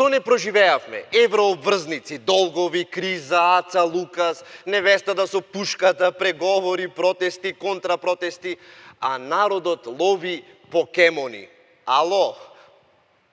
Што не проживеавме? Еврообврзници, долгови, криза, Аца, Лукас, невестата со пушката, преговори, протести, контрапротести, а народот лови покемони. Ало,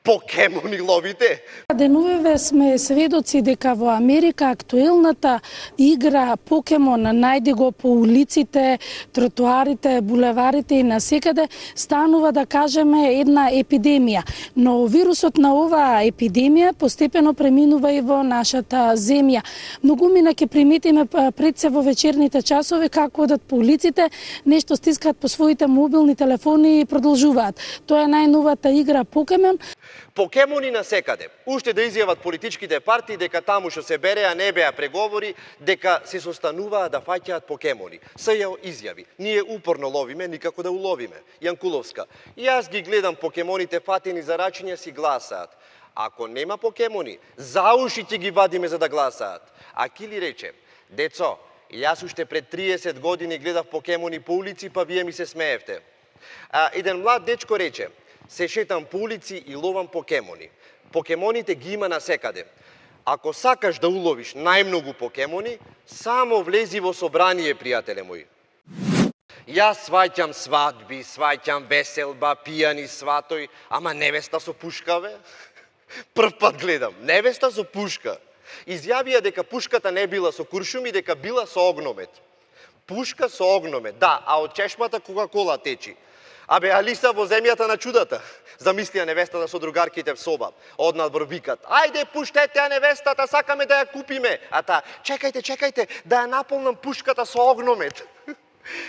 покемони ловите? Деновиве сме сведоци дека во Америка актуелната игра Покемон најде го по улиците, тротоарите, булеварите и насекаде станува, да кажеме, една епидемија. Но вирусот на оваа епидемија постепено преминува и во нашата земја. Многумина ќе приметиме пред се во вечерните часови како одат по улиците, нешто стискаат по своите мобилни телефони и продолжуваат. Тоа е најновата игра Покемон. Покемони насекаде. Уште да изјават политичките партии дека таму што се береа не беа преговори, дека се состануваа да фаќаат покемони. СЈ изјави: ние упорно ловиме, никако да уловиме. Јанкуловска: јас ги гледам покемоните фатени за рачиња си гласаат. Ако нема покемони, за уши ќе ги вадиме за да гласаат. А Кили рече: децо, јас уште пред 30 години гледав покемони по улици, па вие ми се смеевте. Еден млад дечко рече: се шетам по улици и ловам покемони. Покемоните ги има насекаде. Ако сакаш да уловиш најмногу покемони, само влези во собрание, пријателе мои. Јас сваќам свадби, сваќам веселба, пијани сватој, ама невеста со пушка, бе? Прв пат гледам, невеста со пушка. Изјавија дека пушката не била со куршуми, дека била со огномет. Пушка со огномет, да, а од чешмата Кока-кола течи. Абе, Алиса во земјата на чудата. Замислија невестата со другарките в соба. Однадвор викат: ајде, пуштете ја невестата, сакаме да ја купиме. А та: чекајте, да ја наполнам пушката со огномет.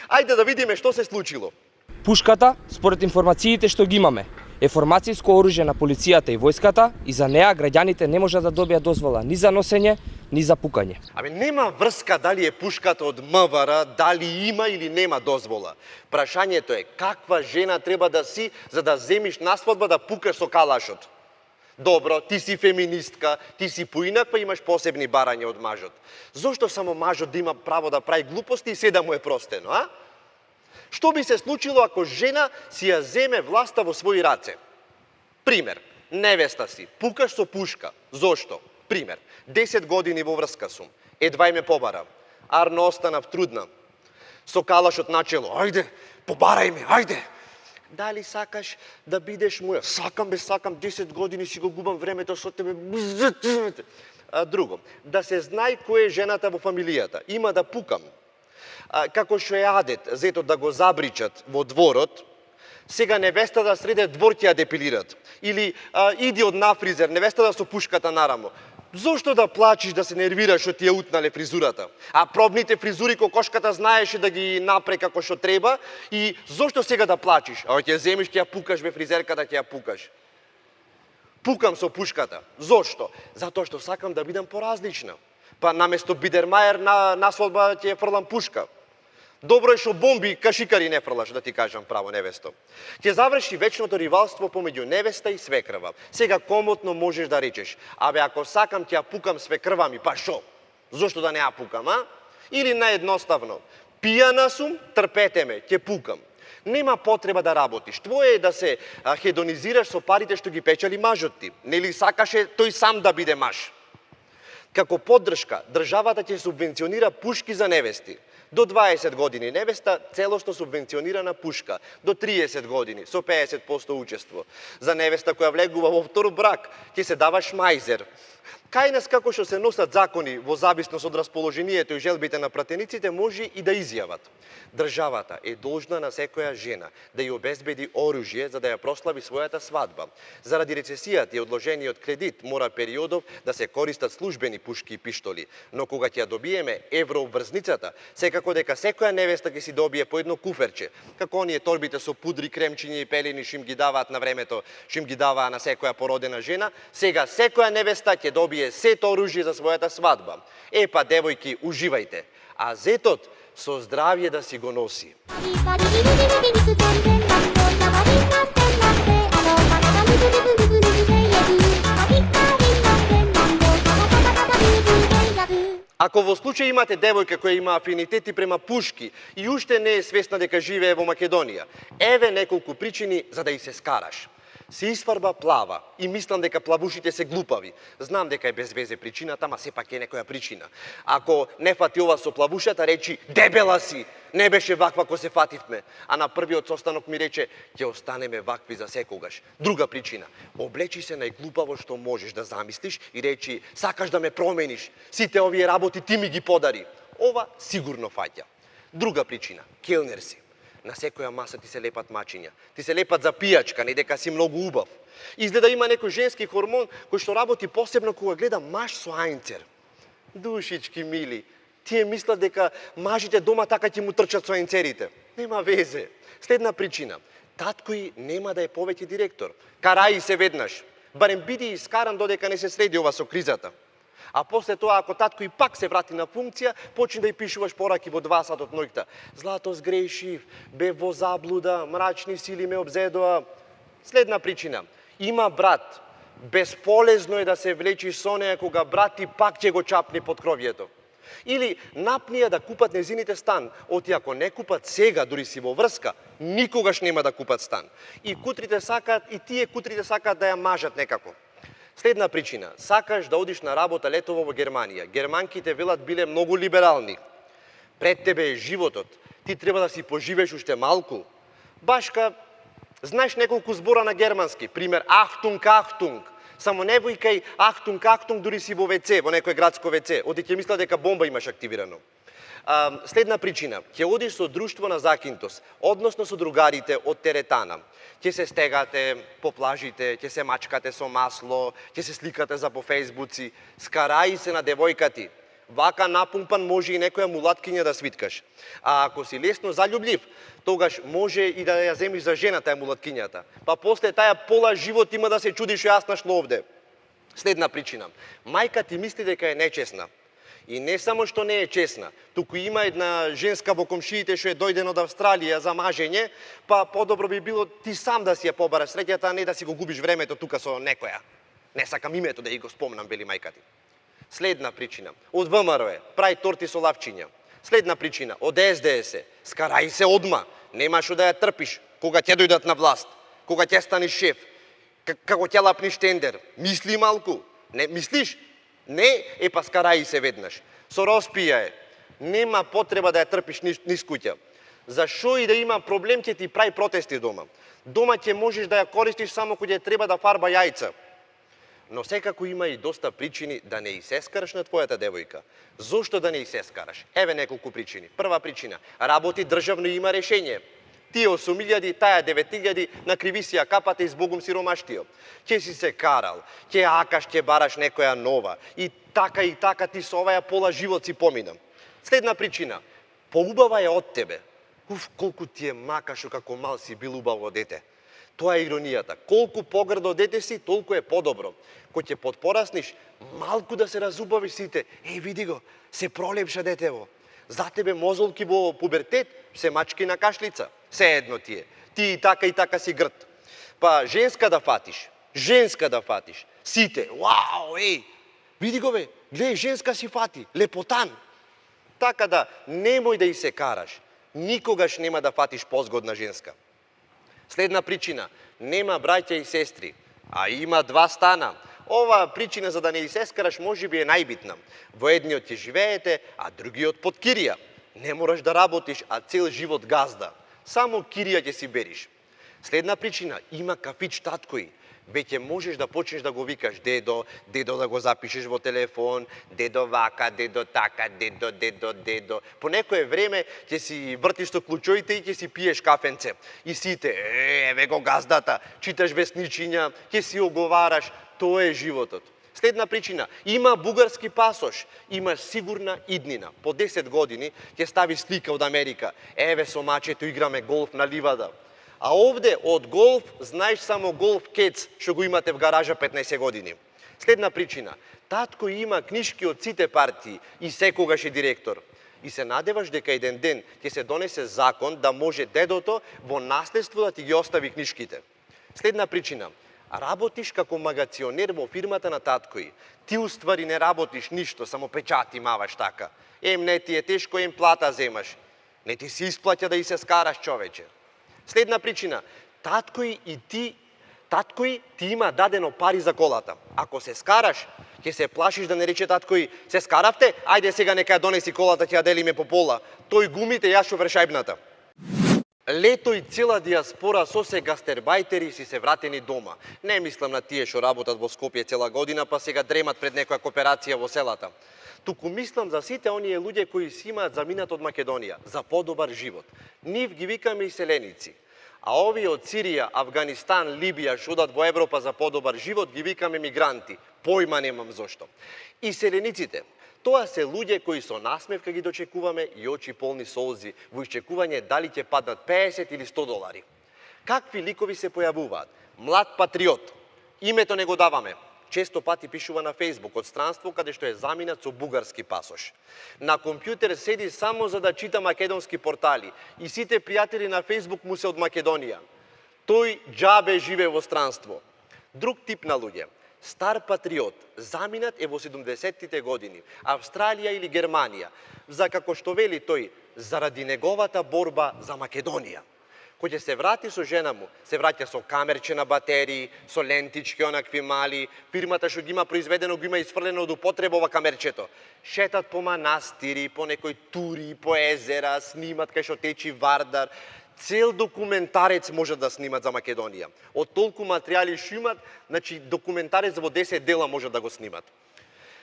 Ајде да видиме што се случило. Пушката, според информациите што ги имаме, е формацијско оружје на полицијата и војската и за неа граѓаните не можат да добијат дозвола ни за носење, ни за пукање. Абе, нема врска дали е пушката од МВР, дали има или нема дозвола. Прашањето е: каква жена треба да си за да земиш на свадба да пукаш со калашот? Добро, ти си феминистка, ти си поинаква, имаш посебни барања од мажот. Зошто само мажот да има право да прави глупости и се да му е простено, а? Што би се случило ако жена си ја земе власта во своји раце? Пример, невеста си, пукаш со пушка. Зошто? Пример, 10 години во врска сум, едва ме побара. Арно останав трудна. Со калашот начело: ајде, побарај ме, ајде. Дали сакаш да бидеш моја? Сакам, 10 години си го губам времето со тебе. Друго, да се знае кој е жената во фамилијата. Има да пукам. Како што е адет, зетот да го забричат во дворот, сега невестата среде двор ќе ја депилират. Или иди од на фризер, невестата со пушката нарамо. Зошто да плачиш, да се нервираш што ти ја утнале фризурата? А пробните фризури кокошката знаеше да ги напре како што треба и зошто сега да плачиш? А ќе земиш, ќе ја пукаш бе фризерката, ќе ја пукаш. Пукам со пушката. Зошто? Затоа што сакам да бидам поразлична. Па наместо Бидермајер на свадба ќе ја фрлам пушка. Добро е што бомби кашикари не фрлаш, да ти кажам право, невесто. Ќе заврши вечното ривалство помеѓу невеста и свекрва. Сега комотно можеш да речеш: абе, ако сакам ќе ја пукам свекрва ми, па шо? Зошто да не ја пукам, а? Или наедноставно: пијана сум, трпете ме, ќе пукам. Нема потреба да работиш. Твое е да се хедонизираш со парите што ги печали мажот ти. Нели сакаше тој сам да биде маж? Како поддршка, државата ќе субвенционира пушки за невести. До 20 години невеста целосно субвенционирана пушка. До 30 години со 50% учество. За невеста која влегува во втор брак ќе се дава шмајзер. Кај нас, како што се носат закони во зависност од расположението и желбите на пратениците, може и да изјават: државата е должна на секоја жена да ја обезбеди оружје за да ја прослави својата свадба. Заради рецесијата и одложениот кредит мора периодов да се користат службени пушки и пиштоли, но кога ќе ја добиеме еврообврзницата, секако дека секоја невеста ќе си добие по едно куферче, како оние торбите со пудри, кремчиња и пелени што им ги даваат на времето, што им ги даваа на секоја породена жена. Сега секоја невеста ќе добие сет оружје за својата свадба. Па, девојки, уживајте, а зетот со здравје да си го носи. Ако во случај имате девојка која има афинитети према пушки и уште не е свесна дека живее во Македонија, еве неколку причини за да и се скараш. се isfarba плава и мислам дека плавушите се глупави. Знам дека е без везе причината, ама сепак е некоја причина. Ако не фати ова со плавушата, речи дебела си, не беше ваква ко се фативме. А на првиот состанок ми рече ќе останеме вакви за секогаш. Друга причина. Облечи се најглупаво што можеш да замислиш и речи сакаш да ме промениш. Сите овие работи ти ми ги подари. Ова сигурно фаќа. Друга причина. Келнер си. На секоја маса ти се лепат мачиња. Ти се лепат за пијачка, не дека си многу убав. Изгледа има некој женски хормон кој што работи посебно кога гледа маж со ајнцер. Душички мили, тие мислат дека мажите дома така ќе му трчат со ајнцерите. Нема везе. Следна причина. Таткој нема да е повеќе директор. Караи се веднаш. Барем биди искаран додека не се среди ова со кризата. А после тоа, ако татко и пак се врати на функција, почни да и пишуваш пораки во 2 сат од ноќта. Злато сгрешив, бе во заблуда, мрачни сили ме обзедоа. Следна причина. Има брат. Бесполезно е да се влечиш со неја кога брат ти пак ќе го чапне под кровјето. Или напнија да купат незините стан, оти ако не купат сега, дури си во врска, никогаш нема да купат стан. И кутрите сакаат, и тие кутрите сакаат да ја мажат некако. Следна причина. Сакаш да одиш на работа летово во Германија. Германките велат биле многу либерални. Пред тебе е животот. Ти треба да си поживеш уште малку. Башка, знаеш неколку збора на германски. Пример, Ахтунг, Ахтунг. Само не војкај Ахтунг, Ахтунг, дури си во ВЦ, во некој градско ВЦ. Оти ќе мисла дека бомба имаш активирано. Следна причина. Ќе одиш со друштво на закинтос, односно со другарите од теретана. Ќе се стегате по плажите, ќе се мачкате со масло, ќе се сликате за по фејсбуци, скараи се на девојка ти. Вака напумпан може и некоја мулаткиња да свиткаш. А ако си лесно заљублив, тогаш може и да ја земиш за жена таја мулаткињата. Па после таја пола живот има да се чудиш јас нашло овде. Следна причина. Мајка ти мисли дека е нечесна. И не само што не е чесна, туку има една женска во комшиите што е дојдена од Австралија за мажење, па подобро би било ти сам да си ја побараш среќата, а не да си го губиш времето тука со некоја. Не сакам името да ја го спомнам, вели мајка ти. Следна причина. Од ВМРО прави торти со лавчиња. Следна причина. Од СДС скараи се одма. Немаш да ја трпиш кога ќе дојдат на власт, кога ќе станеш шеф, како ќе лапниш тендер. Мисли малку. Не мислиш? Не, па скараи се веднаш. Со Роспија е. Нема потреба да ја трпиш низ куќа. Зашо и да има проблем ќе ти прави протести дома. Дома ќе можеш да ја користиш само кога ќе треба да фарба јајца. Но секако има и доста причини да не исескараш на твојата девојка. Зошто да не исескараш? Еве неколку причини. Прва причина. Работи државно и има решение. Тие 8.000, таја 9.000, накриви си ја капата и збогум сиромаштио. Ќе си се карал, ќе акаш, ќе бараш некоја нова. И така ти со оваја пола живот си помина. Следна причина. Поубава е од тебе. Колку ти е макашо како мал си бил убаво дете. Тоа е иронијата. Колку погрдо дете си, толку е подобро. Кој ќе подпорасниш, малку да се разубавиш сите. Види го, се пролепша детево. За тебе мозолки во пубертет, се мачки на кашлица. Се едно ти е. Ти и така си грд. Па женска да фатиш. Сите, вау, види го бе, глеј, женска си фати, лепотан. Така да, немој да и се караш. Никогаш нема да фатиш позгодна женска. Следна причина, нема браќа и сестри, а има 2 стана. Ова причина за да не исескараш можеби е најбитна. Во едниот ќе живеете, а другиот под кирија. Не мораш да работиш, а цел живот газда. Само кирија ќе си бериш. Следна причина, има кафич таткои. Веќе можеш да почнеш да го викаш дедо, дедо да го запишеш во телефон, дедо вака, дедо така, дедо. По некое време ќе си вртиш со клучоите и ќе си пиеш кафенце. И сите, еве го газдата, читаш весничиња, ќе си оговараш, тоа е животот. Следна причина, има бугарски пасош, имаш сигурна иднина. По 10 години ќе стави слика од Америка. Еве со мачето играме голф на ливада. А овде од голф знаеш само голф кец што го имате в гаража 15 години. Следна причина, татко има книшки од сите партии и секогаш е директор. И се надеваш дека еден ден ќе се донесе закон да може дедото во наследство да ти ги остави книшките. Следна причина, работиш како магационер во фирмата на таткои. Ти уствари не работиш ништо, само печати маваш така. Не ти е тешко, плата земаш. Не ти се исплаќа да и се скараш, човече. Следна причина, таткои и ти Таткој ти има дадено пари за колата. Ако се скараш, ќе се плашиш да не рече таткој, се скаравте, ајде сега нека ја донеси колата, ќе ја делиме по пола. Тој гумите, јас шо вршајбната. Лето и цела диаспора со се гастербајтери си се вратени дома. Не мислам на тие што работат во Скопје цела година, па сега дремат пред некоја кооперација во селата. Туку мислам за сите оние луѓе кои си имаат заминат од Македонија, за подобар живот. Нив ги викаме иселеници. А овие од Сирија, Авганистан, Либија што одат во Европа за подобар живот ги викаме мигранти. Појма немам зошто. Иселениците, тоа се луѓе кои со насмевка ги дочекуваме и очи полни солзи во iščекување дали ќе паднат 50 или 100 долари. Какви ликови се појавуваат? Млад патриот. Името не го даваме. Често пати пишува на Фејсбук од странство каде што е заминат со бугарски пасош. На компјутер седи само за да чита македонски портали и сите пријатели на Фејсбук му се од Македонија. Тој џабе живе во странство. Друг тип на луѓе. Стар патриот, заминат е во 70-тите години, Австралија или Германија, за како што вели тој, заради неговата борба за Македонија. Кој ќе се врати со жена му, се враќа со камерче на батерии, со лентички онакви мали, фирмата што ги има произведено го има изфрлено од употреба ова камерчето. Шетат по манастири, по некои тури, по езера, снимат кај што течи Вардар. Цел документарец може да снимат за Македонија. Од толку материјали што имат, значи документарец во 10 дела може да го снимат.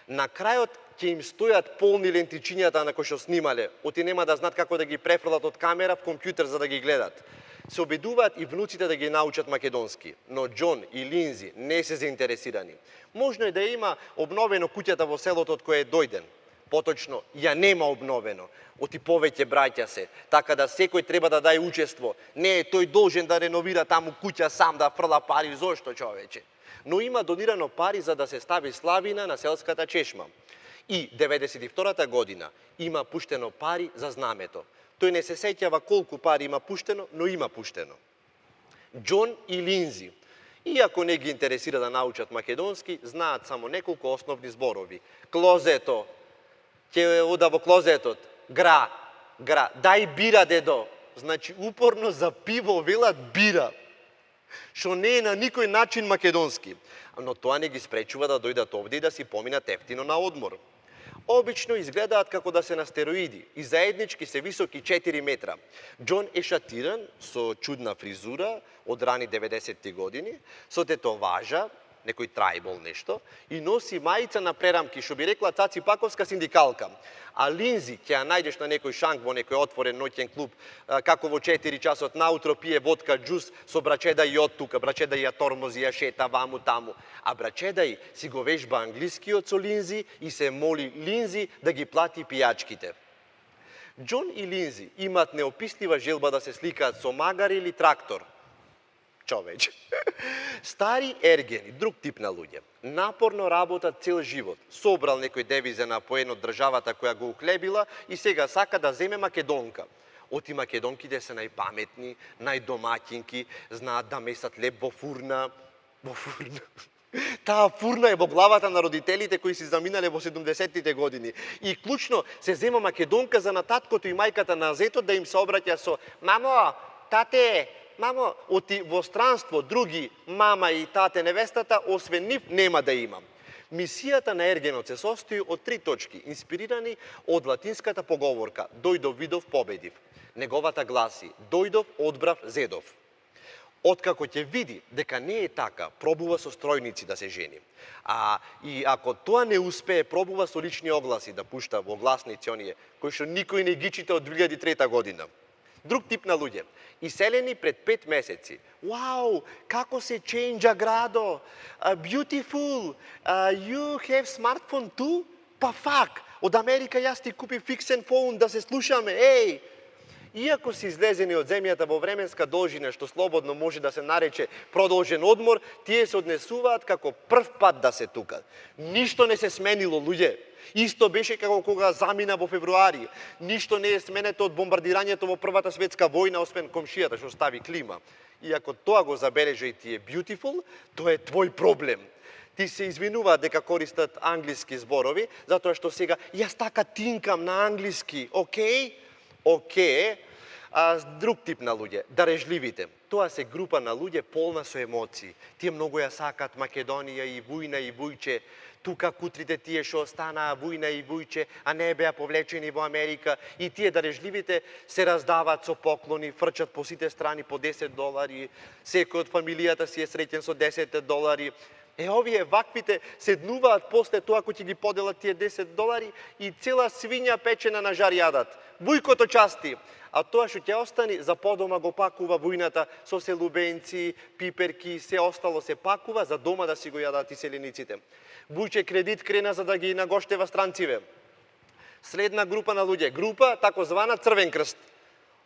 На крајот ќе им стојат полни лентичињата на кои што снимале, оти нема да знаат како да ги префрлат од камера в компјутер за да ги гледат. Се обидуваат и внуците да ги научат македонски, но Џон и Линзи не се заинтересирани. Можно е да има обновено куќата во селото од кое е дојден. Поточно, ја нема обновено. Оти повеќе браќа се, така да секој треба да даде учество. Не е тој должен да реновира таму куќа сам да фрла пари, зошто човече? Но има донирано пари за да се стави славина на селската чешма. И 92-та година има пуштено пари за знамето. Тој не се сеќава колку пари има пуштено, но има пуштено. Џон и Линзи, иако не ги интересира да научат македонски, знаат само неколку основни зборови. Клозето, ќе ода во клозетот, гра, дај бира, дедо. Значи, упорно за пиво велат бира, што не е на никој начин македонски. Но тоа не ги спречува да дојдат овде и да си поминат ефтино на одмор. Обично изгледаат како да се на стероиди и заеднички се високи 4 метра. Џон е шатиран со чудна фризура од рани 90-ти години, со тетоважа, некој трајбол нешто, и носи мајца на прерамки, што би рекла Цаци Паковска синдикалка. А Линзи ќе ја најдеш на некој шанк во некој отворен ноќен клуб, како во 4 часот наутро пие водка, џус со брачедај од тука, брачедај ја тормози, ја шета ваму таму. А брачедај си го вежба англискиот со Линзи и се моли Линзи да ги плати пијачките. Џон и Линзи имаат неопислива желба да се сликаат со магар или трактор. Човече. Стари ергени, друг тип на луѓе, напорно работат цел живот. Собрал некој девизен напоен од државата која го уклебила и сега сака да земе Македонка. Оти македонките се најпаметни, најдомаќинки, знаат да месат леп во фурна. Таа фурна е во главата на родителите кои си заминале во 70-тите години. И клучно се зема Македонка за на таткото и мајката на зетот да им се обраќа со мамо, тате, мамо, оти во странство други мама и тате невестата, освен нив нема да имам. Мисијата на ергенот се состои од 3 точки, инспирирани од латинската поговорка "Дојдов, видов, победив". Неговата гласи: "Дојдов, одбрав, зедов". Откако ќе види дека не е така, пробува со стројници да се жени. И ако тоа не успее, пробува со лични огласи да пушта во гласници оние кои што никој не ги чита од 2003 година. Друг тип на луѓе, иселени пред 5 месеци. Вау, како се ченџа градо! Beautiful! You have smartphone too? Па фак! Од Америка јас ти купи фиксен фон да се слушаме, еј! Иако се излезени од земјата во временска должина, што слободно може да се нарече продолжен одмор, тие се однесуваат како прв пат да се тука. Ништо не се сменило, луѓе. Исто беше како кога замина во февруари. Ништо не е сменето од бомбардирањето во Првата светска војна, освен комшијата што стави клима. И ако тоа го забележа и ти е beautiful, тоа е твој проблем. Ти се извинуваат дека користат англиски зборови, затоа што сега јас така тинкам на англиски, окей? Окей. Друг тип на луѓе, дарежливите. Тоа се група на луѓе полна со емоции. Тие многу ја сакаат Македонија и Вујна и Вујче. Тука кутрите тие што останаа Вујна и Вујче, а не беа повлечени во Америка. И тие дарежливите се раздаваат со поклони, фрчат по сите страни по $10. Секој од фамилијата си е среќен со $10. Овие ваквите седнуваат после тоа кој ќе ги поделат тие $10 и цела свиња печена на жар јадат. Вујкото части, а тоа што ќе остани за подома го пакува Вујната со се лубенци, пиперки, се остало се пакува за дома да си го јадат иселениците. Вујче кредит крена за да ги нагоштева странциве. Следна група на луѓе, група такозвана Црвен крст.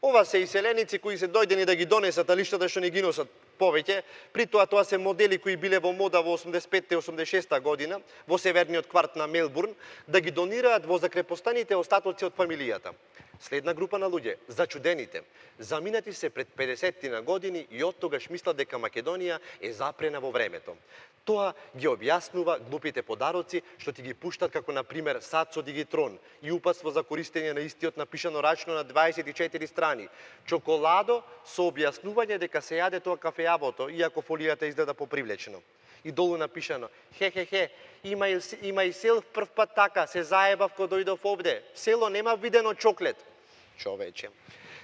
Ова се иселеници кои се дојдени да ги донесат, а лиштата што не ги носат повеќе. При тоа се модели кои биле во мода во 85-86 година во северниот кварт на Мелбурн, да ги донираат во закрепостаните остатоци од фамилијата. Следна група на луѓе, зачудените. Заминати се пред 50 години и од тогаш мислат дека Македонија е запрена во времето. Тоа ги објаснува глупите подароци што ти ги пуштат, како на пример сад со дигитрон и упатство за користење на истиот напишано рачно на 24 страни. Чоколадо со објаснување дека се јаде тоа кафејавото, иако фолијата изгледа попривлечно. И долу напишано: хе, има и сел прв пат така, се заебав кога дојдов овде. Село нема видено чоклет. Човече.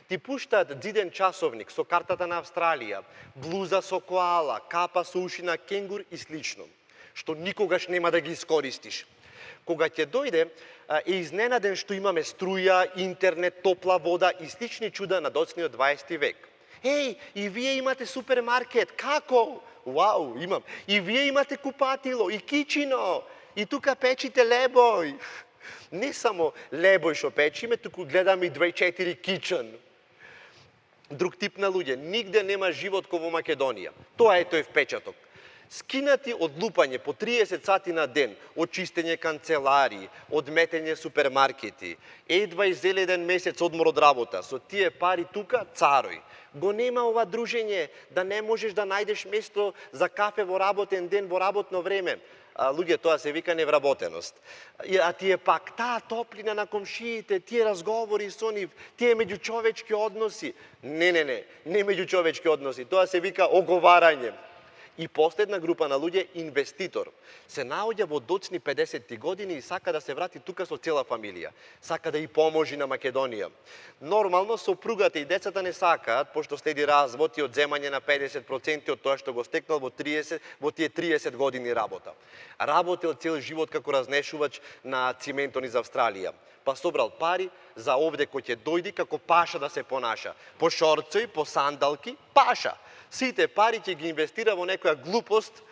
Ти пуштаат дзиден часовник со картата на Австралија, блуза со коала, капа со уши на кенгур и слично, што никогаш нема да ги искористиш. Кога ќе дојде, е изненаден што имаме струја, интернет, топла вода и слични чуда на доцниот 20 век. Еј, и вие имате супермаркет, како? Вау, имам. И вие имате купатило, и кичино, и тука печите лебој. Не само лебој што печиме, туку гледаме и 24 кичен. Друг тип на луѓе, нигде нема живот ко во Македонија. Тоа е тој впечаток. Скинати од лупање по 30 сати на ден, од чистење канцелари, од метење супермаркети, едва иззел еден месец одмор од работа, со тие пари тука царој. Го нема ова дружење, да не можеш да најдеш место за кафе во работен ден, во работно време. Луѓе, тоа се вика невработеност. А тие пак, таа топлина на комшиите, тие разговори со нив, тие меѓучовечки односи. Не меѓучовечки односи, тоа се вика оговарање. И последна група на луѓе, инвеститор, се наоѓа во доцни 50 години и сака да се врати тука со цела фамилија. Сака да и поможи на Македонија. Нормално, сопругата и децата не сакаат, пошто следи развод и одземање на 50% од тоа што го стекнал во тие 30 години работа. Работел цел живот како разнешувач на циментон из Австралија. Па собрал пари за овде кој ќе дојди како паша да се понаша. По шорцои, по сандалки, паша. Сите пари ќе ги инвестира во некоја глупост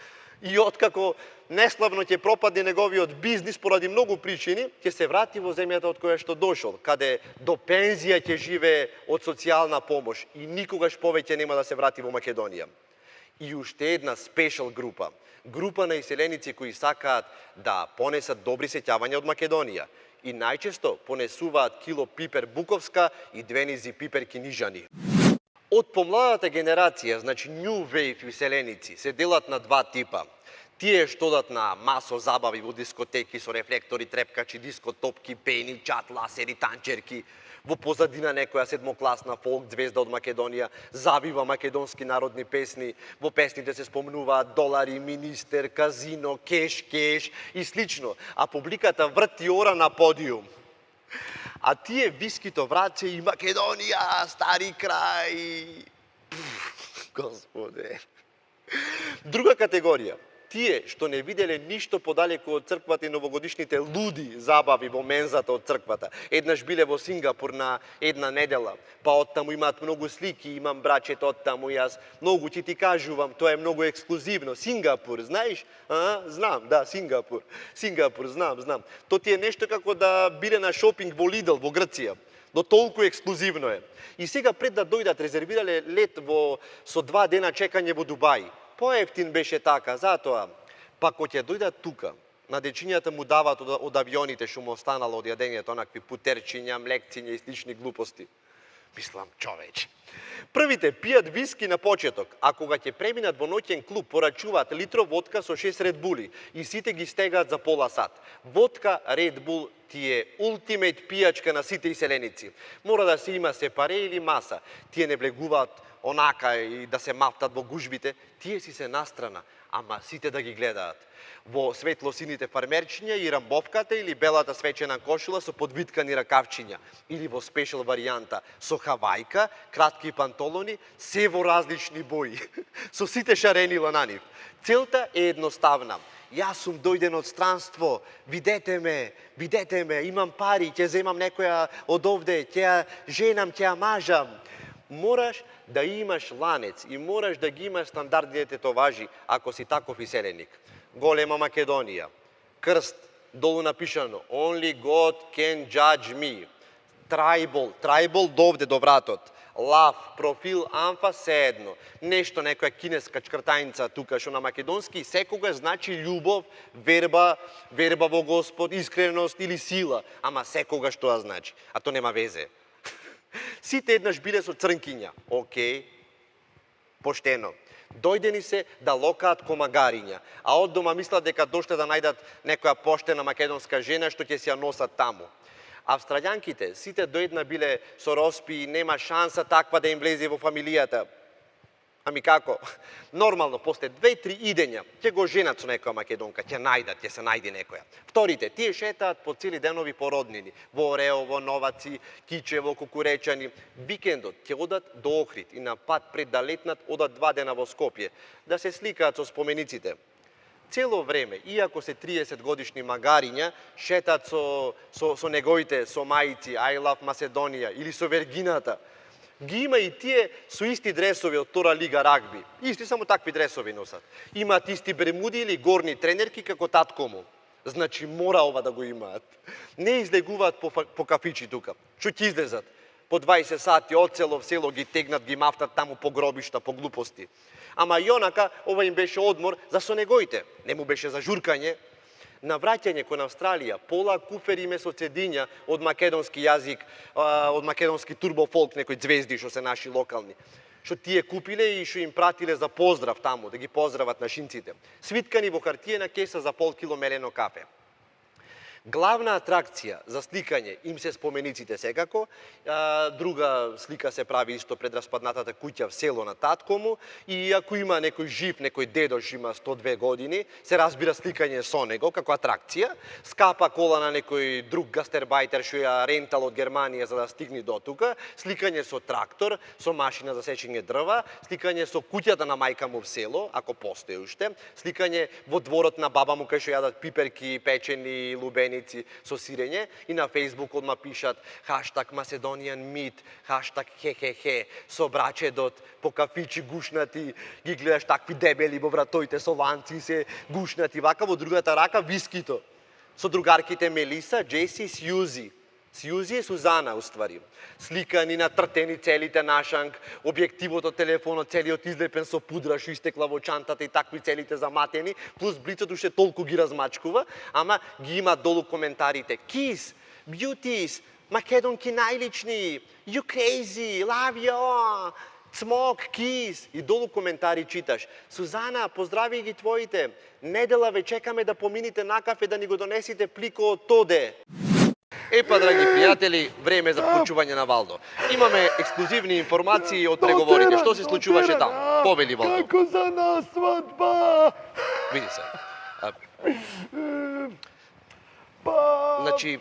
и откако неславно ќе пропадне неговиот бизнис поради многу причини, ќе се врати во земјата од која што дошол, каде до пензија ќе живее од социјална помош и никогаш повеќе нема да се врати во Македонија. И уште една спешал група. Група на иселеници кои сакаат да понесат добри сеќавања од Македонија и најчесто понесуваат кило пипер буковска и 2 низи пиперки нижани. Од помладата генерација, значи New Wave иселеници, се делат на два типа. Тие што одат на масо забави во дискотеки со рефлектори, трепкачи, дискотопки, пени, чат, ласери, танчерки. Во позадина некоја седмокласна фолк звезда од Македонија завива македонски народни песни. Во песните се спомнуваат долари, министер, казино, кеш и слично. А публиката врти ора на подиум. А тие вискито враце и Македонија, стари крај. Господе. Друга категорија. Тие што не виделе ништо подалеку од црквата и новогодишните луди забави во мензата од црквата. Еднаш биле во Сингапур на една недела, па оттаму имаат многу слики, имам брачет оттаму јас. Многу ти кажувам, тоа е многу ексклузивно. Сингапур, знаеш? Знам, да, Сингапур. Сингапур, знам. То ти е нешто како да биле на шопинг во Лидл во Грција. До толку ексклузивно е. И сега пред да дојдат резервирале лет со 2 дена чекање во Дубај. Поевтин беше така, затоа. Па кога ќе дојдат тука, на дечињата му дават од авионите што му останало од јадењето, онакви путерчиња, млекциња и слични глупости. Мислам, човече. Првите пијат виски на почеток, а кога ќе преминат во ноќен клуб, порачуваат литров водка со 6 Red Bulli и сите ги стегаат за пола сат. Водка Red Bull ти е ултимейт пијачка на сите иселеници. Мора да се има сепаре или маса. Тие не влегуваат онака и да се мафтат во гужвите, тие си се настрана, ама сите да ги гледаат. Во светлосините фармерчиња и рамбовката или белата свечена кошула со подвиткани ракавчиња, или во спешал варијанта со хавајка, кратки пантолони, се во различни бои, со сите шаренила на нив. Целта е едноставна. Јас сум дојден од странство, видете ме, имам пари, ќе земам некоја од овде, ќе ја женам, ќе ја мажам. Мораш да имаш ланец и мораш да ги имаш стандардните товажи ако си таков иселеник. Голема Македонија. Крст, долу напишано Only God can judge me. Tribal довде до вратот. Лав, профил, амфа, седно. Нешто, некоја кинеска чкртајница тука, што на македонски секогаш значи љубов, верба во Господ, искреност или сила. Ама секогаш тоа значи. А то нема везе. Сите еднаш биле со црнкиња. Океј, поштено. Дојдени се да локаат комагариња, а од дома мислат дека дошле да најдат некоја поштена македонска жена што ќе си ја носат таму. Австралијанките сите до една биле со роспи и нема шанса таква да им влезе во фамилијата. Ами како? Нормално, после 2-3 идења, ќе го женат со некоја македонка, ќе се најде некоја. Вторите, тие шетаат по цели денови по роднини, во Ореово, Новаци, Кичево, Кукуречани. Викендот ќе одат до Охрид и на пат пред да летнат одат 2 дена во Скопје, да се сликаат со спомениците. Цело време, иако се 30 годишни магариња, шетаат со неговите, со мајци, I love Macedоnia, или со вергината. Ги има и тие со исти дресови од втора лига рагби. Исти само такви дресови носат. Имаат исти бремуди или горни тренерки како татко му. Значи мора ова да го имаат. Не излегуваат по кафичи тука. Што ќе излезат? По 20 сати од село в село ги тегнат, ги мафтат таму по гробишта, по глупости. Ама и онака, ова им беше одмор за сонегоите. Не му беше за журкање. На враќање кон Австралија, пола куфер име со цедиња од македонски јазик, од македонски турбофолк, некои звезди што се наши локални, што тие купиле и што им пратиле за поздрав таму, да ги поздрават нашинците. Свиткани во хартиена кеса за пол кило мелено кафе. Главна атракција за сликање им се спомениците секако, друга слика се прави исто пред распаднатата куќа в село на татко му и ако има некој жив, некој дедо што има 102 години, се разбира сликање со него како атракција, скапа кола на некој друг гастербајтер што ја рентал од Германија за да стигне до тука, сликање со трактор, со машина за сечење дрва, сликање со куќата на мајка му в село, ако постои уште, сликање во дворот на баба му кај што јадат пиперки, печени, лубени со сирење и на Facebook одма пишат хаштаг Macedonian meat, хаштаг хе, со брачедот, по кафичи гушнати, ги гледаш такви дебели во вратоите со ланци се гушнати, вака во другата рака вискито. Со другарките Мелиса, Джеси, Сјузи. Сјузи е Сузана, уствари. Сликани, натртени целите нашанг, објективот од телефонот целиот излепен со пудра што истекла во чантата и такви целите заматени, плюс блицот уште толку ги размачкува, ама ги има долу коментарите. Kiss, beauties, македонки најлични, you crazy, love you, smoke, kiss. И долу коментари читаш. Сузана, поздрави ги твоите. Недела ве чекаме да помините на кафе да ни го донесите плико од тоде. Епа, драги пријатели, време за почување на Валдо. Имаме ексклузивни информации од преговорите. Што се случуваше таму? Повели Валдо. Како за нас свадба? Види се. Значи,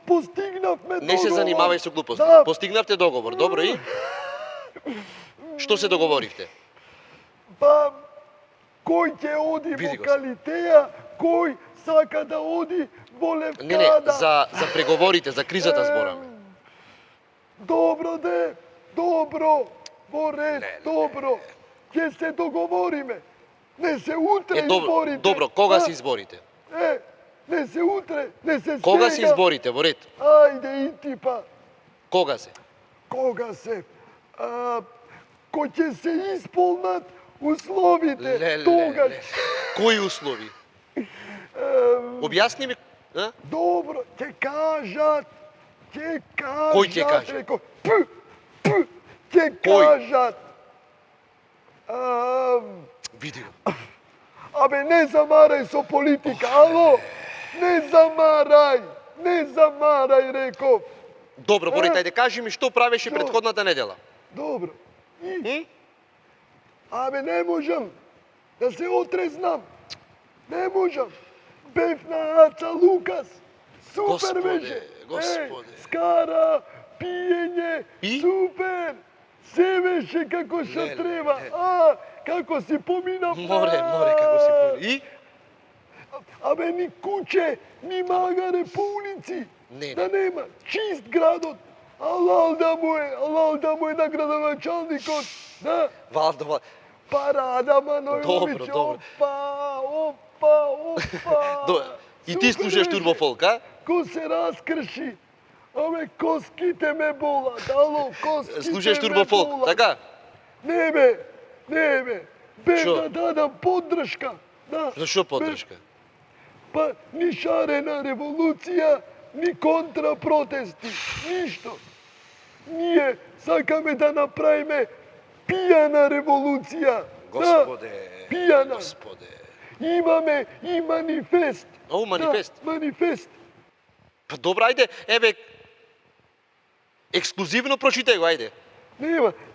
постигнавме договор. не се занимавај со глупости. Да. Постигнавте договор, добро и? Што се договоривте? Кој ќе оди Види во го. Калитеја, кој сака да оди во Левкада. Не, за преговорите, за кризата збораме. Добро добро, во ред, добро. Ќе се договориме. Не се утре изборите. Добро, кога се изборите? Не се утре, не се сега. Кога се изборите, во ред? Ајде, и типа. Кога се? Кога се? Кој ќе се исполнат условите, тогаш. Кои услови? Објасни ми. Добро, ќе кажат, Ќе кажат, Кој ќе каже? Реко, ќе Кој? кажат. Види го. Абе, не замарај со политика, ало? Не замарај, реков. Добро, Борите, ајде кажи ми што правеше Што? претходната недела. Добро. М? Абе, не можам да се отрезнам. Не можам. Бев на Аца Лукас. Супер Господе, беше. Господе. Скара, пиење, И? супер. Се беше како што Леле, треба. леле. Како си помина. Море, како си помни. И? Абе, ни куќе, ни магаре по улици. Не, Да нема. Чист градот. Алал да му е на градоначалникот. Да. Валдо. Парада Манојловиќ, Добро, добро. опа. И ти Супер слушаш беше. Турбофолк, а? Ко се раскрши. Абе, коските ме болат, ало, коските Слушаш ме Турбофолк, болат. така? Не бе. Бе Шо? да дадам поддршка. Да. Зашо поддршка? Па ни шарена револуција, ни контрапротести, ништо. Ние сакаме да направиме пијана револуција. Господе, Да, пијана. Господе. Имаме и манифест. О, манифест. Да, манифест. Па добро, ајде, еве, ексклузивно прочитај го, ајде.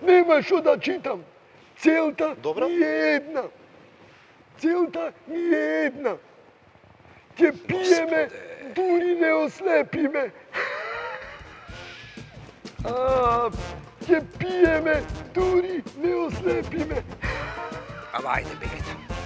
Нема што да читам. Целта Добро. ни е една. Ќе пиеме, дури не ослепиме. Ќе пиеме, дури не ослепиме. Ама ајде, бегете.